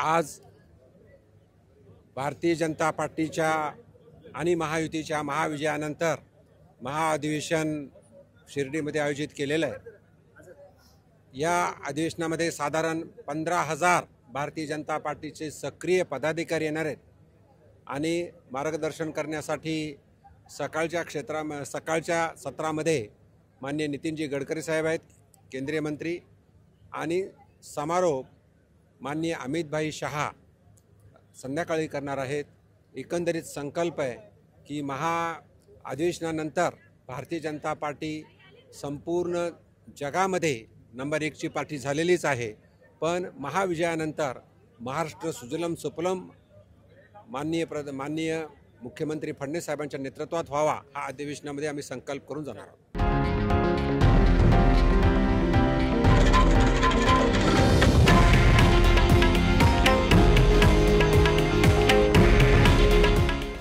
आज भारतीय जनता पार्टीच्या आणि महायुतीच्या महाविजयानंतर महाअधिवेशन शिर्डीमध्ये आयोजित केलेलं आहे। या अधिवेशनामध्ये साधारण 15,000 भारतीय जनता पार्टीचे सक्रिय पदाधिकारी येणार आहेत आणि मार्गदर्शन करण्यासाठी सकाळच्या सत्रामध्ये माननीय नितीनजी गडकरी साहेब आहेत, केंद्रीय मंत्री, आणि समारोप माननीय अमितभाई शहा संध्याकाळी करणार आहेत। एकंदरीत संकल्प आहे की महाअधिवेशनानंतर भारतीय जनता पार्टी संपूर्ण जगामध्ये नंबर 1ची पार्टी झालेलीच आहे, पण महाविजयानंतर महाराष्ट्र सुजलम सुफलम माननीय मुख्यमंत्री फडणवीस साहेबांच्या नेतृत्वात व्हावा, हा अधिवेशनामध्ये आम्ही संकल्प करून जाणार आहोत।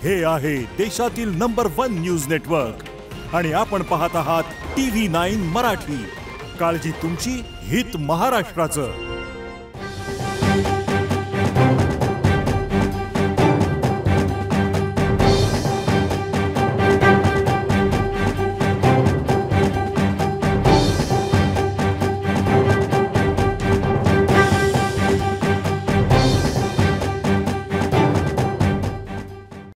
हे आहे देशातील नंबर 1 न्यूज नेटवर्क आणि आपण पाहत आहात TV9 मराठी। काळजी तुमची, हित महाराष्ट्राचं।